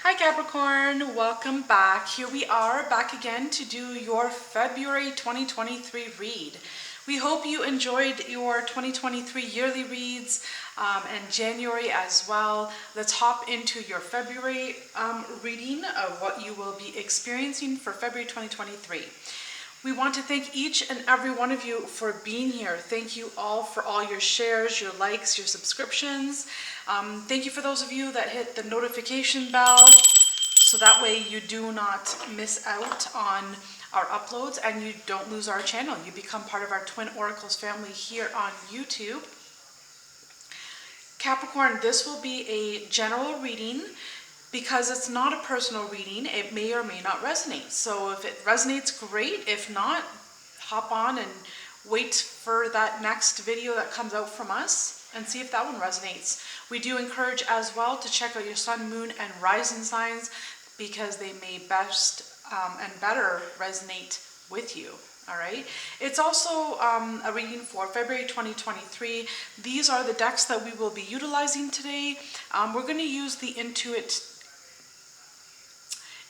Hi Capricorn, welcome back. Here we are back again to do your February 2023 read. We hope you enjoyed your 2023 yearly reads and January as well. Let's hop into your February reading of what you will be experiencing for February 2023. We want to thank each and every one of you for being here. Thank you all for all your shares, your likes, your subscriptions. Thank you for those of you that hit the notification bell so that way you do not miss out on our uploads and you don't lose our channel. You become part of our Twin Oracles family here on YouTube. Capricorn, this will be a general reading. Because it's not a personal reading, it may or may not resonate. So if it resonates, great. If not, hop on and wait for that next video that comes out from us and see if that one resonates. We do encourage as well to check out your sun, moon, and rising signs because they may best and better resonate with you. All right. It's also a reading for February 2023. These are the decks that we will be utilizing today. We're going to use the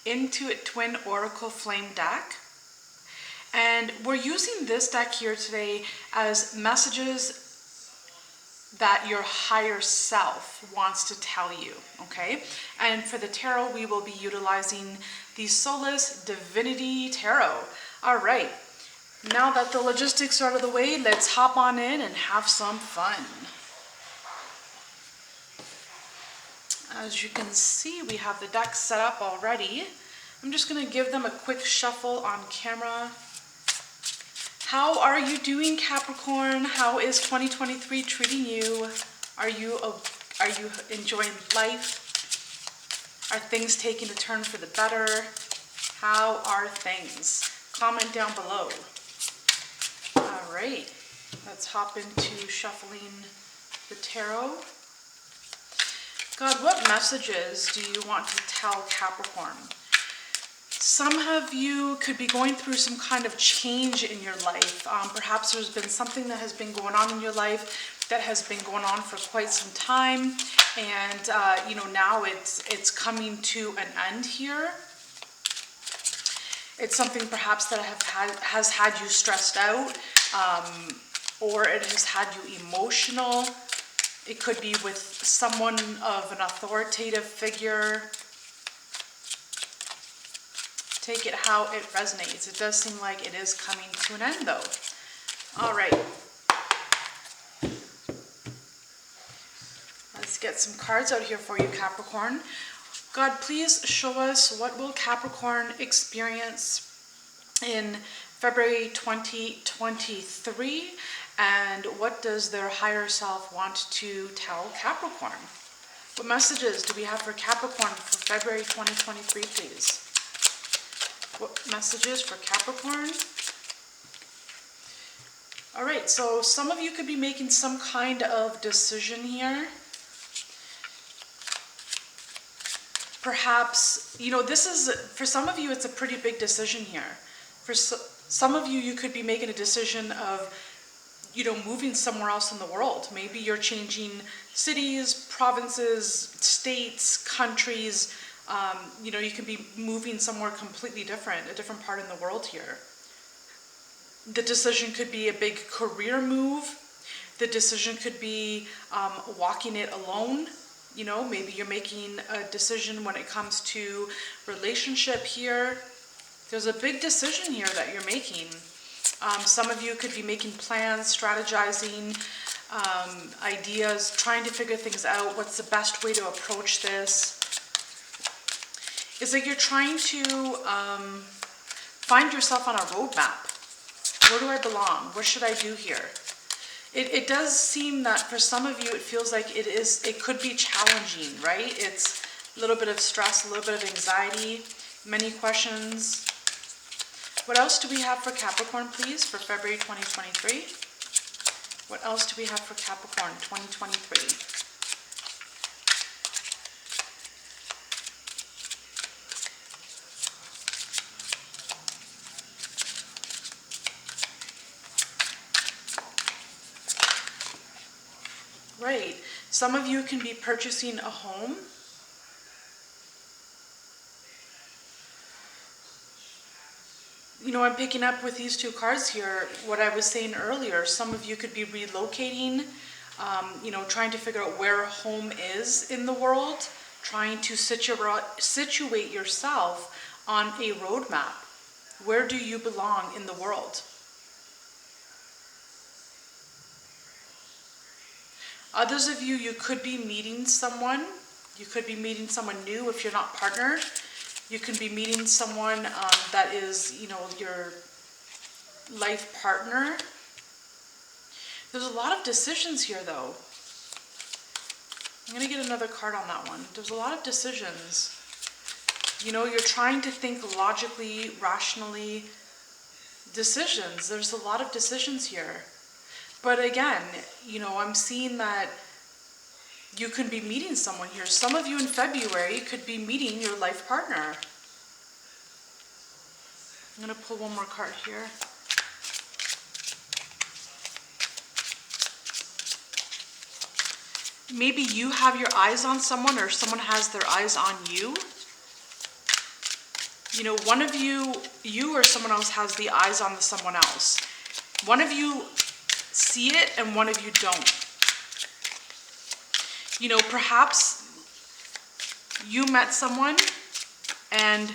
Intuit Twin Oracle Flame deck. And we're using this deck here today as messages that your higher self wants to tell you, okay? And for the tarot, we will be utilizing the Solace Divinity Tarot. All right, now that the logistics are out of the way, let's hop on in and have some fun. As you can see, we have the deck set up already. I'm just going to give them a quick shuffle on camera. How are you doing, Capricorn? How is 2023 treating you? Are you enjoying life? Are things taking a turn for the better? How are things? Comment down below. All right, let's hop into shuffling the tarot. God, what messages do you want to tell Capricorn? Some of you could be going through some kind of change in your life. Perhaps there's been something that has been going on in your life that has been going on for quite some time. And, now it's coming to an end here. It's something perhaps that has had you stressed out, or it has had you emotional. It could be with someone of an authoritative figure. Take it how it resonates. It does seem like it is coming to an end though. All right. Let's get some cards out here for you, Capricorn. God, please show us what will Capricorn experience in February 2023, and what does their higher self want to tell Capricorn? What messages do we have for Capricorn for February 2023, please? What messages for Capricorn? All right, so some of you could be making some kind of decision here. Perhaps, this is, for some of you, it's a pretty big decision here. For some of you, you could be making a decision of, moving somewhere else in the world. Maybe you're changing cities, provinces, states, countries. You can be moving somewhere completely different, a different part in the world here. The decision could be a big career move. The decision could be walking it alone. Maybe you're making a decision when it comes to relationship here. There's a big decision here that you're making. Some of you could be making plans, strategizing, ideas, trying to figure things out. What's the best way to approach this? It's like you're trying to find yourself on a roadmap. Where do I belong? What should I do here? It does seem that for some of you, it feels like it could be challenging, right? It's a little bit of stress, a little bit of anxiety, many questions. What else do we have for Capricorn, please, for February 2023? What else do we have for Capricorn 2023? Right. Some of you can be purchasing a home. I'm picking up with these two cards here, what I was saying earlier. Some of you could be relocating, trying to figure out where home is in the world, trying to situate yourself on a roadmap. Where do you belong in the world? Others of you, you could be meeting someone. You could be meeting someone new if you're not partnered. You can be meeting someone that is, your life partner. There's a lot of decisions here, though. I'm going to get another card on that one. There's a lot of decisions. You're trying to think logically, rationally. Decisions. There's a lot of decisions here. But again, I'm seeing that you could be meeting someone here. Some of you in February could be meeting your life partner. I'm going to pull one more card here. Maybe you have your eyes on someone or someone has their eyes on you. One of you or someone else has the eyes on someone else. One of you see it and one of you don't. Perhaps you met someone and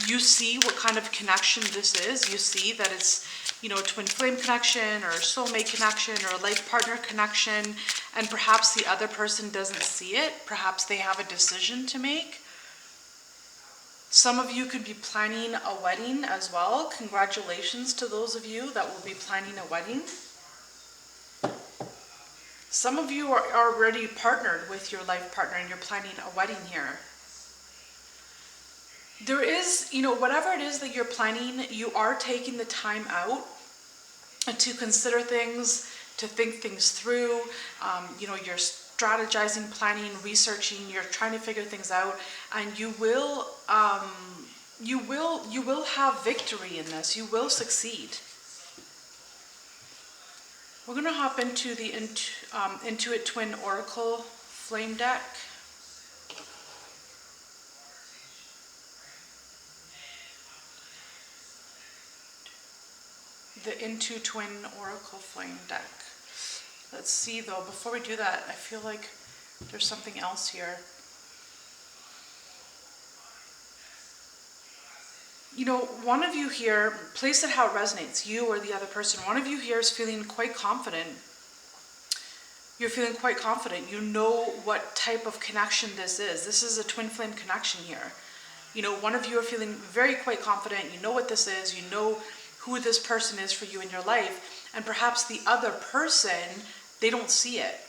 you see what kind of connection this is. You see that it's, a twin flame connection or a soulmate connection or a life partner connection, and perhaps the other person doesn't see it. Perhaps they have a decision to make. Some of you could be planning a wedding as well. Congratulations to those of you that will be planning a wedding. Some of you are already partnered with your life partner and you're planning a wedding here. There is, whatever it is that you're planning, you are taking the time out to consider things, to think things through. You're strategizing, planning, researching, you're trying to figure things out, and you will have victory in this. You will succeed. We're going to hop into the Intuit Twin Oracle Flame deck. The Intuit Twin Oracle Flame deck. Let's see though, before we do that, I feel like there's something else here. One of you here, place it how it resonates, you or the other person. One of you here is feeling quite confident. You're feeling quite confident. You know what type of connection this is. This is a twin flame connection here. One of you are feeling quite confident. You know what this is. You know who this person is for you in your life. And perhaps the other person, they don't see it.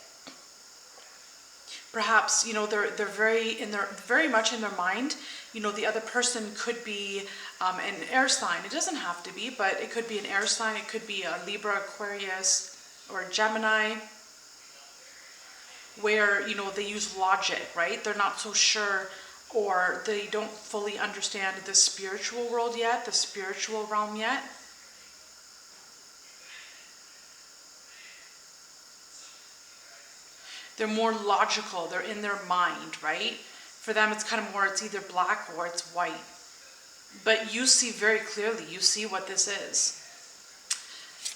Perhaps, they're very much in their mind. The other person could be an air sign. It doesn't have to be, but it could be an air sign. It could be a Libra, Aquarius, or a Gemini, where, they use logic, right? They're not so sure, or they don't fully understand the spiritual world yet, the spiritual realm yet. They're more logical. They're in their mind, right? For them, it's kind of more, it's either black or it's white. But you see very clearly, you see what this is.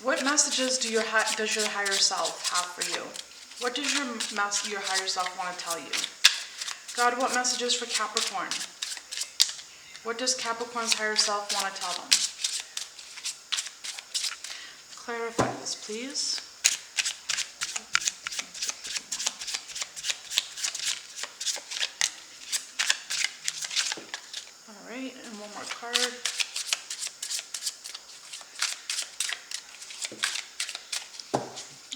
What messages does your higher self have for you? What does your higher self want to tell you? God, what messages for Capricorn? What does Capricorn's higher self want to tell them? Clarify this, please. And one more card.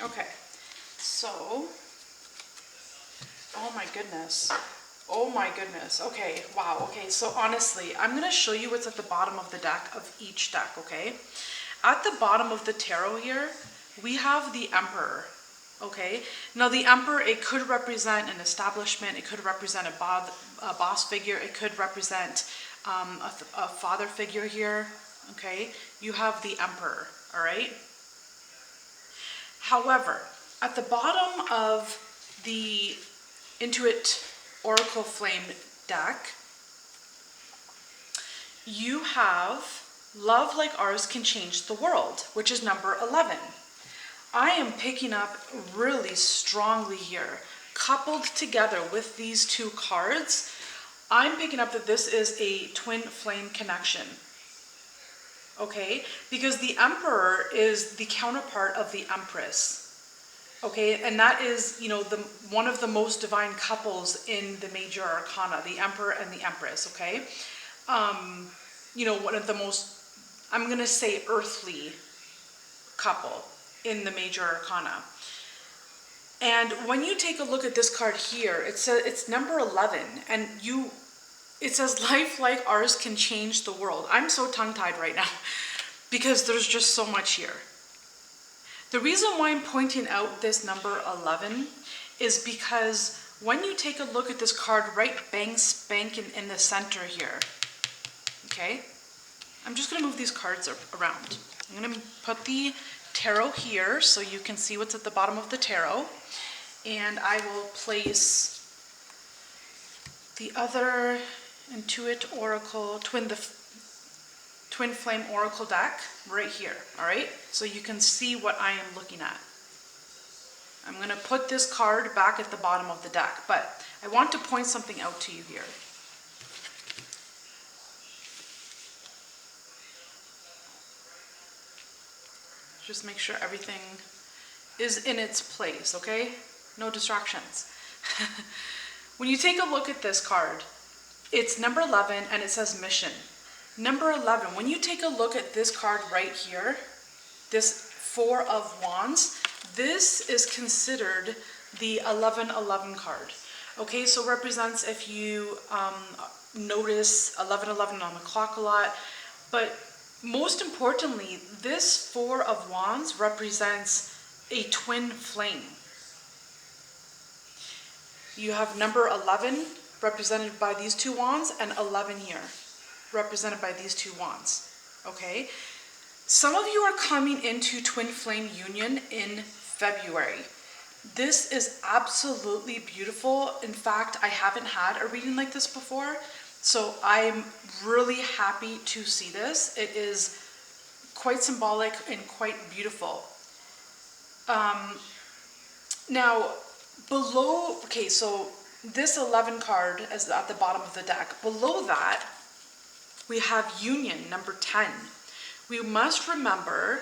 Okay, so, oh my goodness, okay, wow, okay, so honestly, I'm going to show you what's at the bottom of the deck, of each deck, okay? At the bottom of the tarot here, we have the Emperor. Okay, now the Emperor, it could represent an establishment, it could represent a boss figure, it could represent a father figure here, okay? You have the Emperor, all right? However, at the bottom of the Intuit Oracle Flame deck, you have Love like ours can change the world, which is number 11. I am picking up really strongly here, coupled together with these two cards. I'm picking up that this is a twin flame connection. Okay, because the Emperor is the counterpart of the Empress. Okay, and that is, one of the most divine couples in the major arcana, the Emperor and the Empress, okay? One of the most, I'm gonna say, earthly couple in the major arcana. And when you take a look at this card here, it's number 11, and it says life like ours can change the world. I'm so tongue-tied right now because there's just so much here. The reason why I'm pointing out this number 11 is because when you take a look at this card right bang spanking in the center here, okay? I'm just gonna move these cards around. I'm gonna put the tarot here so you can see what's at the bottom of the tarot. And I will place the other Intuit Oracle, Twin Flame Oracle deck right here, all right? So you can see what I am looking at. I'm gonna put this card back at the bottom of the deck, but I want to point something out to you here. Just make sure everything is in its place, okay? No distractions. When you take a look at this card, it's number 11 and it says mission. Number 11, when you take a look at this card right here, this Four of Wands, this is considered the 1111 card. Okay, so represents if you notice 1111 on the clock a lot, but most importantly, this Four of Wands represents a twin flame. You have number 11 represented by these two wands and 11 here represented by these two wands, okay? Some of you are coming into twin flame union in February. This is absolutely beautiful. In fact, I haven't had a reading like this before, so I'm really happy to see this. It is quite symbolic and quite beautiful. Now, below, okay, so this 11 card is at the bottom of the deck. Below that, we have union, number 10. We must remember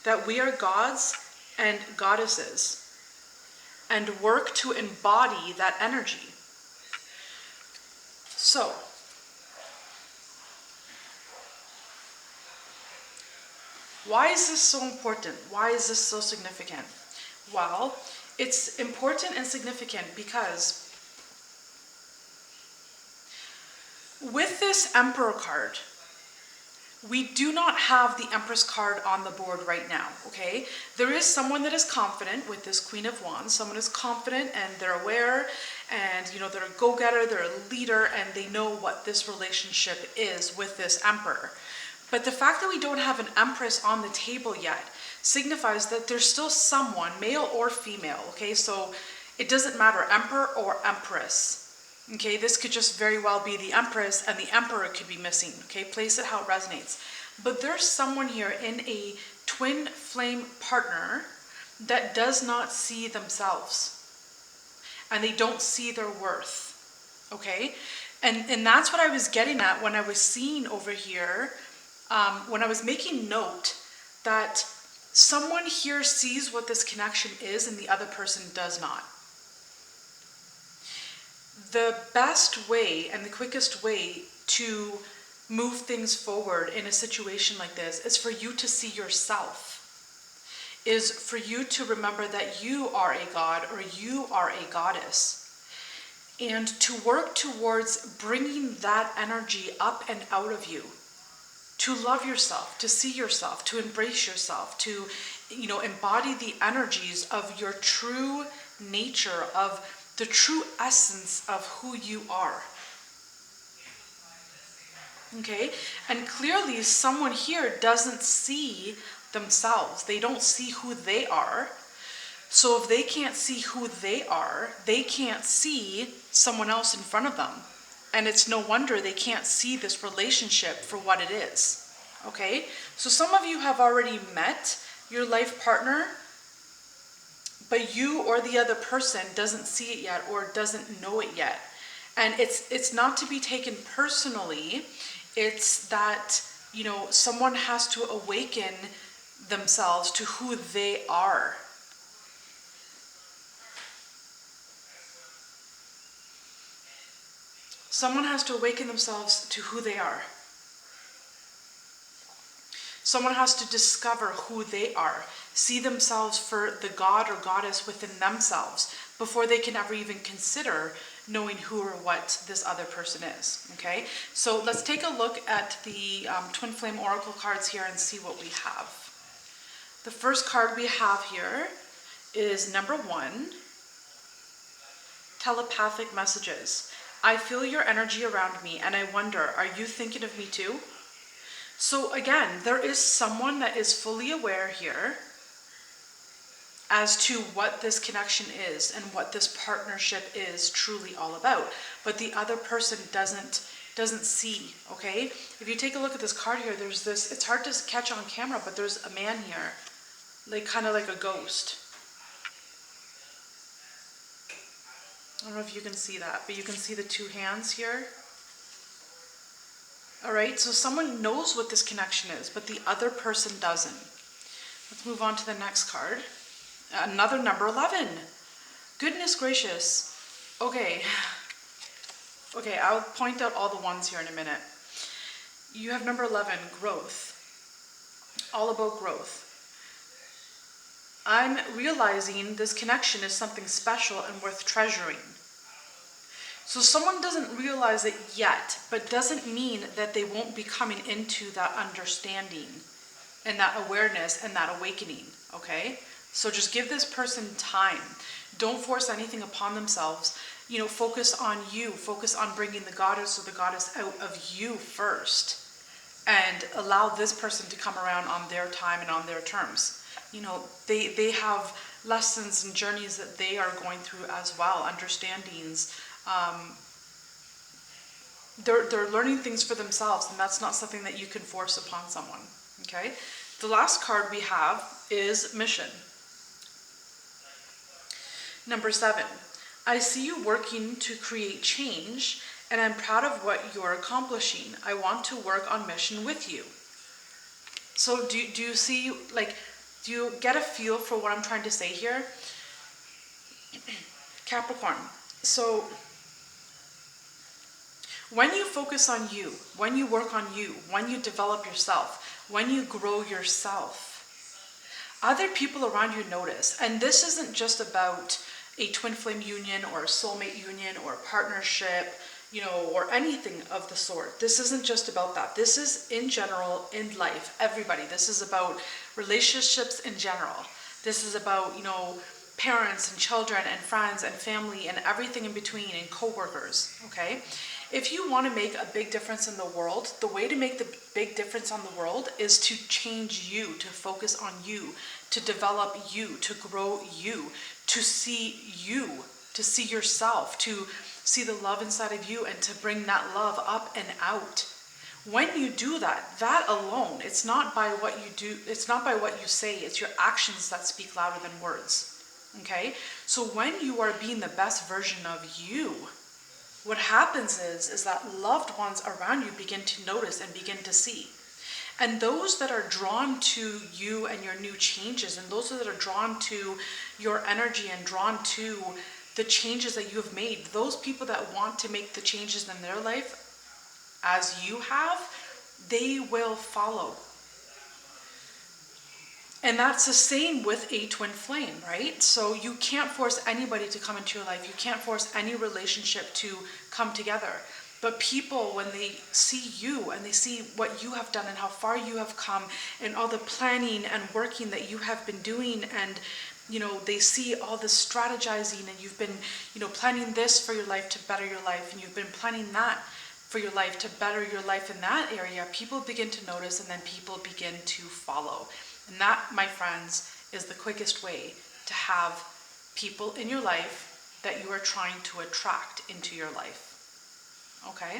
that we are gods and goddesses and work to embody that energy. So, why is this so important? Why is this so significant? Well, it's important and significant because with this Emperor card, we do not have the Empress card on the board right now, okay? There is someone that is confident with this Queen of Wands. Someone is confident and they're aware and, they're a go-getter, they're a leader, and they know what this relationship is with this Emperor. But the fact that we don't have an Empress on the table yet signifies that there's still someone, male or female, okay? So it doesn't matter, Emperor or Empress. Okay, this could just very well be the Empress and the Emperor could be missing. Okay, place it how it resonates. But there's someone here in a twin flame partner that does not see themselves. And they don't see their worth. Okay? And that's what I was getting at when I was seeing over here, when I was making note that someone here sees what this connection is and the other person does not. The best way and the quickest way to move things forward in a situation like this is for you to see yourself, is for you to remember that you are a god or you are a goddess, and to work towards bringing that energy up and out of you, to love yourself, to see yourself, to embrace yourself, to embody the energies of your true nature, of the true essence of who you are. Okay? And clearly someone here doesn't see themselves. They don't see who they are. So if they can't see who they are, they can't see someone else in front of them. And it's no wonder they can't see this relationship for what it is. okay? So some of you have already met your life partner, but you or the other person doesn't see it yet or doesn't know it yet. And it's not to be taken personally. It's that, you know, someone has to awaken themselves to who they are. Someone has to awaken themselves to who they are. Someone has to discover who they are, see themselves for the god or goddess within themselves before they can ever even consider knowing who or what this other person is, okay? So let's take a look at the Twin Flame Oracle cards here and see what we have. The first card we have here is number 1, telepathic messages. I feel your energy around me and I wonder, are you thinking of me too? So again, there is someone that is fully aware here as to what this connection is and what this partnership is truly all about. But the other person doesn't see, okay? If you take a look at this card here, there's this, it's hard to catch on camera, but there's a man here, like kind of like a ghost. I don't know if you can see that, but you can see the 2 hands here. All right, so someone knows what this connection is, but the other person doesn't. Let's move on to the next card. Another number 11. Goodness gracious. Okay, I'll point out all the ones here in a minute. You have number 11, growth. All about growth. I'm realizing this connection is something special and worth treasuring. So someone doesn't realize it yet, but doesn't mean that they won't be coming into that understanding and that awareness and that awakening, okay? So just give this person time. Don't force anything upon themselves. You know, focus on you. Focus on bringing the goddess or the goddess out of you first. And allow this person to come around on their time and on their terms. You know, they have lessons and journeys that they are going through as well, understandings. They're learning things for themselves, and that's not something that you can force upon someone, okay? The last card we have is mission. Number 7, I see you working to create change, and I'm proud of what you're accomplishing. I want to work on mission with you. So do you see, like, do you get a feel for what I'm trying to say here? Capricorn. So when you focus on you, when you work on you, when you develop yourself, when you grow yourself, other people around you notice. And this isn't just about a twin flame union or a soulmate union or a partnership, you know, or anything of the sort. This isn't just about that. This is in general in life, everybody. This is about relationships in general. This is about, you know, parents and children and friends and family and everything in between and co-workers, okay? If you want to make a big difference in the world, the way to make the big difference on the world is to change you, to focus on you, to develop you, to grow you, to see yourself, to see the love inside of you and to bring that love up and out. When you do that, that alone, it's not by what you do, it's not by what you say, it's your actions that speak louder than words, okay? So when you are being the best version of you, what happens is that loved ones around you begin to notice and begin to see. And those that are drawn to you and your new changes, and those that are drawn to your energy and drawn to the changes that you have made, those people that want to make the changes in their life as you have, they will follow. And that's the same with a twin flame, right? So you can't force anybody to come into your life. You can't force any relationship to come together. But people, when they see you and they see what you have done and how far you have come and all the planning and working that you have been doing, and you know, they see all the strategizing, and you've been, you know, planning this for your life to better your life, and you've been planning that for your life to better your life in that area, people begin to notice, and then people begin to follow. And that, my friends, is the quickest way to have people in your life that you are trying to attract into your life. Okay?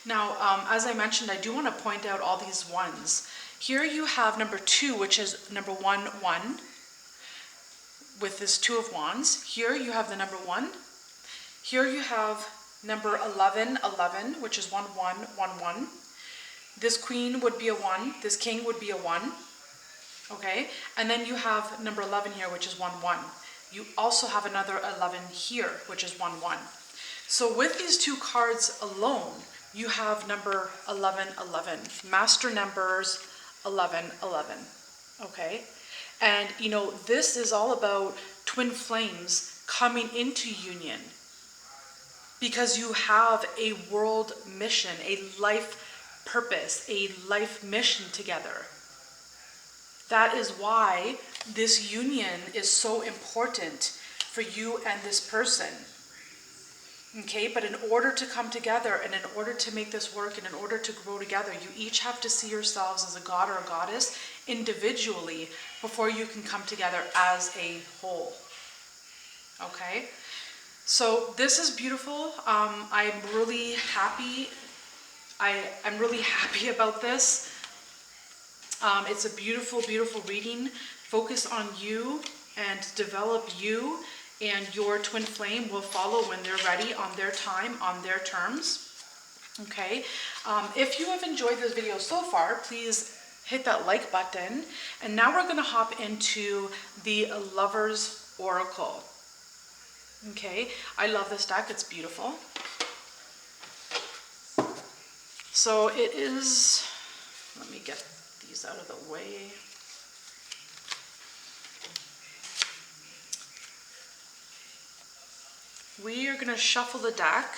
Now, as I mentioned, I do want to point out all these ones. Here you have number 2, which is number 1, 1, with this 2 of wands. Here you have the number 1. Here you have number 11, 11, which is 1, 1, 1, 1. This queen would be a 1. This king would be a 1. Okay, and then you have number 11 here, which is 1, 1. You also have another 11 here, which is 1, 1. So with these 2 cards alone, you have number 11, 11. Master numbers 11, 11. Okay, and you know, this is all about twin flames coming into union, because you have a world mission, a life purpose, a life mission together. That is why this union is so important for you and this person. Okay, but in order to come together and in order to make this work and in order to grow together, you each have to see yourselves as a god or a goddess individually before you can come together as a whole. Okay, so this is beautiful. I'm really happy. I'm really happy about this. It's a beautiful, beautiful reading. Focus on you and develop you, and your twin flame will follow when they're ready, on their time, on their terms. Okay, if you have enjoyed this video so far, please hit that like button. And now we're going to hop into the Lover's Oracle. Okay, I love this deck. It's beautiful. So it is, let me get these out of the way. We are going to shuffle the deck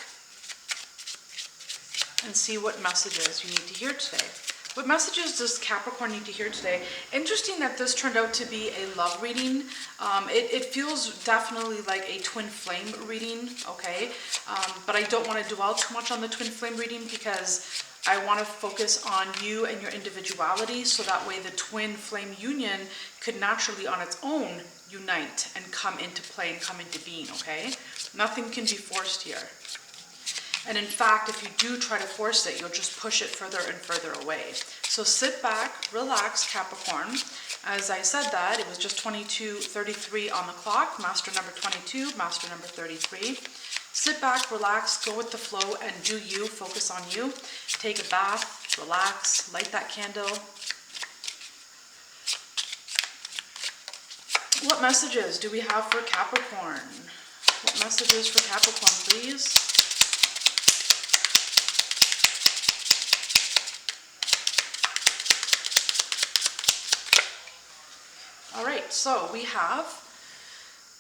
and see what messages you need to hear today. What messages does Capricorn need to hear today? Interesting that this turned out to be a love reading. It feels definitely like a twin flame reading, okay? But I don't want to dwell too much on the twin flame reading because I want to focus on you and your individuality, so that way the twin flame union could naturally on its own unite and come into play and come into being, okay? Nothing can be forced here. And in fact, if you do try to force it, you'll just push it further and further away. So sit back, relax, Capricorn. As I said that, it was just 22:33 on the clock, master number 22, master number 33. Sit back, relax, go with the flow, and do you, focus on you. Take a bath, relax, light that candle. What messages do we have for Capricorn? What messages for Capricorn, please? All right, so we have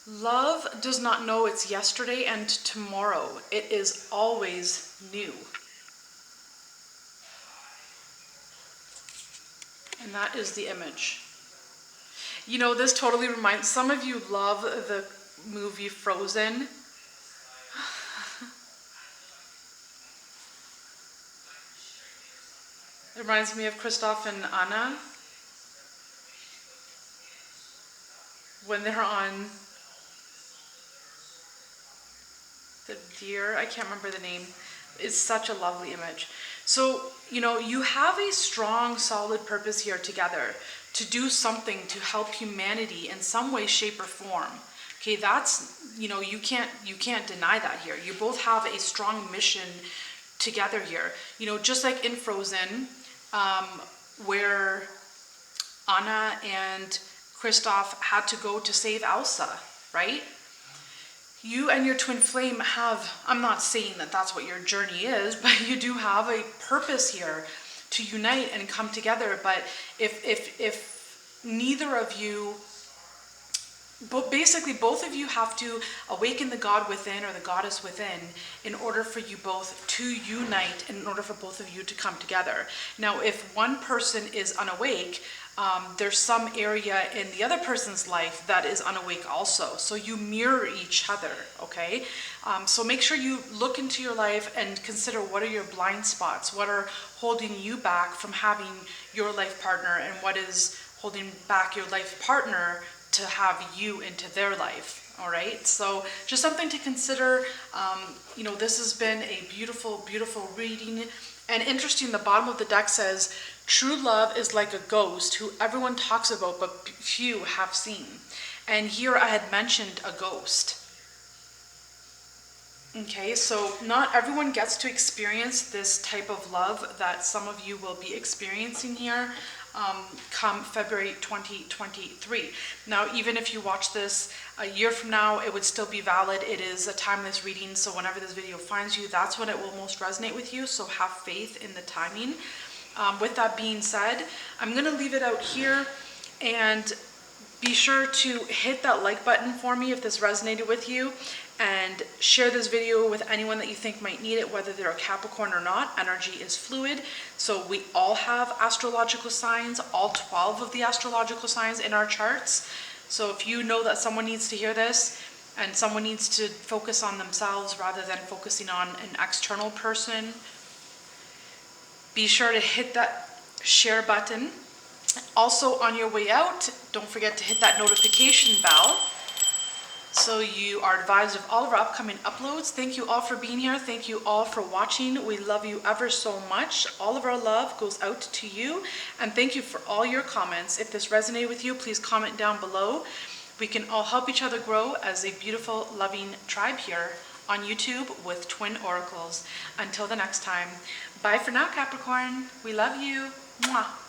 love does not know it's yesterday and tomorrow. It is always new. And that is the image. You know, this totally reminds, some of you love the movie Frozen. It reminds me of Kristoff and Anna when they're on the deer. I can't remember the name. It's such a lovely image. So, you know, you have a strong, solid purpose here together to do something to help humanity in some way, shape, or form. Okay, that's, you know, you can't deny that here. You both have a strong mission together here. You know, just like in Frozen, where Anna and Kristoff had to go to save Elsa, right? You and your twin flame have, I'm not saying that that's what your journey is, but you do have a purpose here to unite and come together. But if neither of you, but basically both of you have to awaken the god within or the goddess within in order for you both to unite, and in order for both of you to come together. Now, if one person is unawake, there's some area in the other person's life that is unawake also. So you mirror each other, okay? So make sure you look into your life and consider what are your blind spots, what are holding you back from having your life partner, and what is holding back your life partner to have you into their life, All right, so just something to consider. You know, this has been a beautiful, beautiful reading. And interesting, the bottom of the deck says, true love is like a ghost who everyone talks about, but few have seen. And here I had mentioned a ghost. Okay, so not everyone gets to experience this type of love that some of you will be experiencing here come February 2023. Now, even if you watch this a year from now, it would still be valid. It is a timeless reading, so whenever this video finds you, that's when it will most resonate with you, so have faith in the timing. With that being said, I'm going to leave it out here, and be sure to hit that like button for me if this resonated with you, and share this video with anyone that you think might need it, whether they're a Capricorn or not. Energy is fluid, so we all have astrological signs, all 12 of the astrological signs in our charts. So if you know that someone needs to hear this, and someone needs to focus on themselves rather than focusing on an external person, be sure to hit that share button. Also, on your way out, don't forget to hit that notification bell so you are advised of all of our upcoming uploads. Thank you all for being here. Thank you all for watching. We love you ever so much. All of our love goes out to you. And thank you for all your comments. If this resonated with you, please comment down below. We can all help each other grow as a beautiful, loving tribe here on YouTube with Twin Oracles. Until the next time, bye for now, Capricorn. We love you. Mwah.